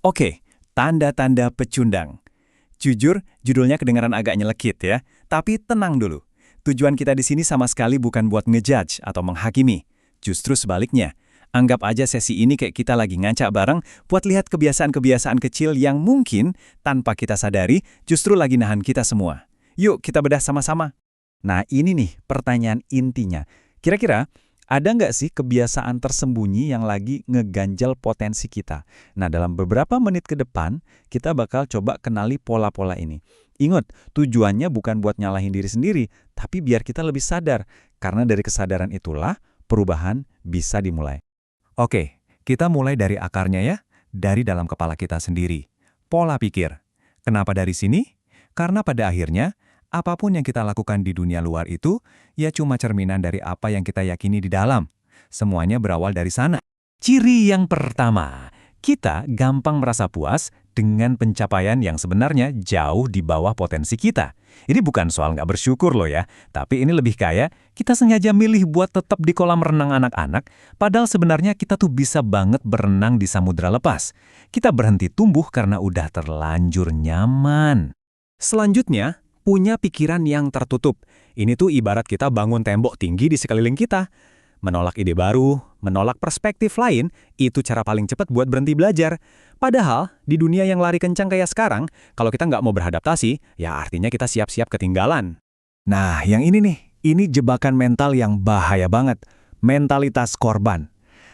Oke, tanda-tanda pecundang. Jujur, judulnya kedengaran agak nyelekit ya. Tapi tenang dulu. Tujuan kita di sini sama sekali bukan buat ngejudge atau menghakimi. Justru sebaliknya. Anggap aja sesi ini kayak kita lagi ngancak bareng buat lihat kebiasaan-kebiasaan kecil yang mungkin tanpa kita sadari justru lagi nahan kita semua. Yuk kita bedah sama-sama. Nah ini nih pertanyaan intinya. Kira-kira ada nggak sih kebiasaan tersembunyi yang lagi ngeganjal potensi kita? Nah dalam beberapa menit ke depan, kita bakal coba kenali pola-pola ini. Ingat, tujuannya bukan buat nyalahin diri sendiri, tapi biar kita lebih sadar. Karena dari kesadaran itulah perubahan bisa dimulai. Oke, kita mulai dari akarnya ya, dari dalam kepala kita sendiri. Pola pikir. Kenapa dari sini? Karena pada akhirnya, apapun yang kita lakukan di dunia luar itu, ya cuma cerminan dari apa yang kita yakini di dalam. Semuanya berawal dari sana. Ciri yang pertama, kita gampang merasa puas dengan pencapaian yang sebenarnya jauh di bawah potensi kita. Ini bukan soal nggak bersyukur loh ya, tapi ini lebih kayak kita sengaja milih buat tetap di kolam renang anak-anak, padahal sebenarnya kita tuh bisa banget berenang di samudra lepas. Kita berhenti tumbuh karena udah terlanjur nyaman. Selanjutnya, punya pikiran yang tertutup. Ini tuh ibarat kita bangun tembok tinggi di sekeliling kita. Menolak ide baru, menolak perspektif lain, itu cara paling cepat buat berhenti belajar. Padahal, di dunia yang lari kencang kayak sekarang, kalau kita nggak mau beradaptasi, ya artinya kita siap-siap ketinggalan. Nah, yang ini nih, ini jebakan mental yang bahaya banget. Mentalitas korban.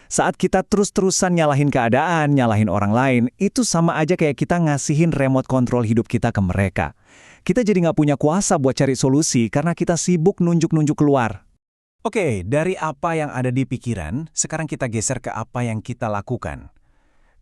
Saat kita terus-terusan nyalahin keadaan, nyalahin orang lain, itu sama aja kayak kita ngasihin remote control hidup kita ke mereka. Kita jadi nggak punya kuasa buat cari solusi karena kita sibuk nunjuk-nunjuk keluar. Oke, dari apa yang ada di pikiran, sekarang kita geser ke apa yang kita lakukan.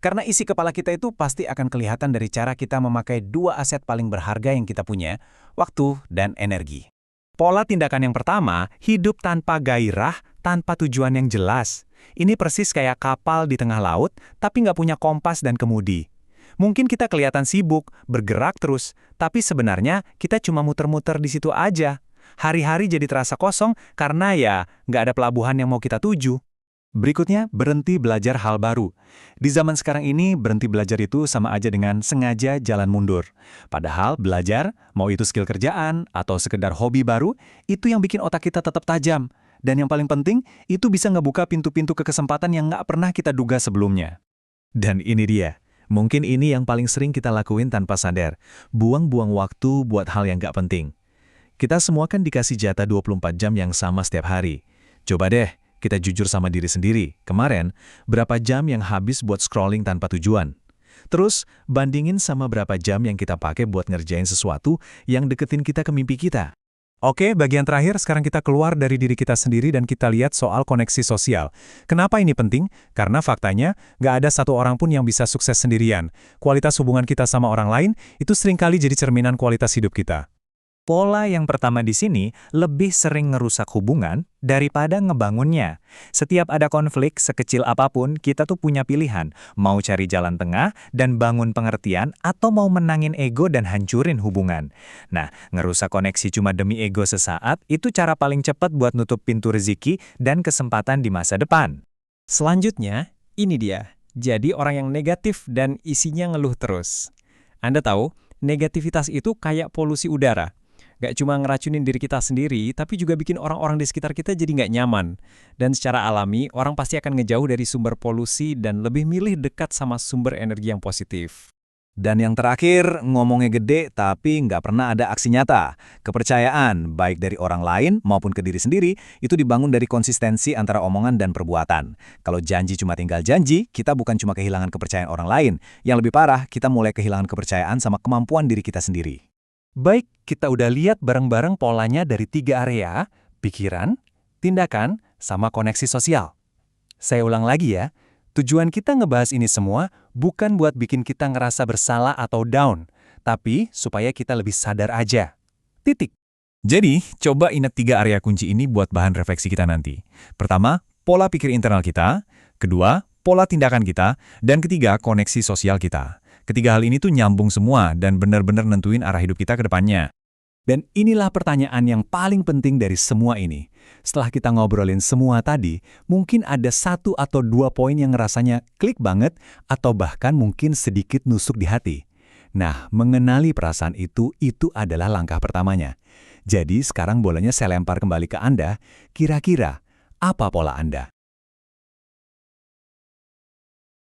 Karena isi kepala kita itu pasti akan kelihatan dari cara kita memakai dua aset paling berharga yang kita punya, waktu dan energi. Pola tindakan yang pertama, hidup tanpa gairah, tanpa tujuan yang jelas. Ini persis kayak kapal di tengah laut, tapi nggak punya kompas dan kemudi. Mungkin kita kelihatan sibuk, bergerak terus, tapi sebenarnya kita cuma muter-muter di situ aja. Hari-hari jadi terasa kosong karena ya nggak ada pelabuhan yang mau kita tuju. Berikutnya, berhenti belajar hal baru. Di zaman sekarang ini, berhenti belajar itu sama aja dengan sengaja jalan mundur. Padahal belajar, mau itu skill kerjaan atau sekedar hobi baru, itu yang bikin otak kita tetap tajam. Dan yang paling penting, itu bisa ngebuka pintu-pintu ke kesempatan yang nggak pernah kita duga sebelumnya. Dan ini dia. Mungkin ini yang paling sering kita lakuin tanpa sadar. Buang-buang waktu buat hal yang nggak penting. Kita semua kan dikasih jatah 24 jam yang sama setiap hari. Coba deh, kita jujur sama diri sendiri. Kemarin, berapa jam yang habis buat scrolling tanpa tujuan? Terus, bandingin sama berapa jam yang kita pakai buat ngerjain sesuatu yang deketin kita ke mimpi kita. Oke, bagian terakhir sekarang kita keluar dari diri kita sendiri dan kita lihat soal koneksi sosial. Kenapa ini penting? Karena faktanya, nggak ada satu orang pun yang bisa sukses sendirian. Kualitas hubungan kita sama orang lain itu seringkali jadi cerminan kualitas hidup kita. Pola yang pertama di sini lebih sering ngerusak hubungan daripada ngebangunnya. Setiap ada konflik sekecil apapun, kita tuh punya pilihan. Mau cari jalan tengah dan bangun pengertian atau mau menangin ego dan hancurin hubungan. Nah, ngerusak koneksi cuma demi ego sesaat, itu cara paling cepat buat nutup pintu rezeki dan kesempatan di masa depan. Selanjutnya, ini dia. Jadi orang yang negatif dan isinya ngeluh terus. Anda tahu, negativitas itu kayak polusi udara. Gak cuma ngeracunin diri kita sendiri, tapi juga bikin orang-orang di sekitar kita jadi gak nyaman. Dan secara alami, orang pasti akan ngejauh dari sumber polusi dan lebih milih dekat sama sumber energi yang positif. Dan yang terakhir, ngomongnya gede tapi nggak pernah ada aksi nyata. Kepercayaan, baik dari orang lain maupun ke diri sendiri, itu dibangun dari konsistensi antara omongan dan perbuatan. Kalau janji cuma tinggal janji, kita bukan cuma kehilangan kepercayaan orang lain. Yang lebih parah, kita mulai kehilangan kepercayaan sama kemampuan diri kita sendiri. Baik, kita udah lihat bareng-bareng polanya dari 3 area, pikiran, tindakan, sama koneksi sosial. Saya ulang lagi ya, tujuan kita ngebahas ini semua bukan buat bikin kita ngerasa bersalah atau down, tapi supaya kita lebih sadar aja. Titik. Jadi, coba ingat 3 area kunci ini buat bahan refleksi kita nanti. Pertama, pola pikir internal kita. Kedua, pola tindakan kita. Dan ketiga, koneksi sosial kita. Ketiga hal ini tuh nyambung semua dan benar-benar nentuin arah hidup kita ke depannya. Dan inilah pertanyaan yang paling penting dari semua ini. Setelah kita ngobrolin semua tadi, mungkin ada 1 atau 2 poin yang rasanya klik banget atau bahkan mungkin sedikit nusuk di hati. Nah, mengenali perasaan itu adalah langkah pertamanya. Jadi sekarang bolanya saya lempar kembali ke Anda, kira-kira apa pola Anda?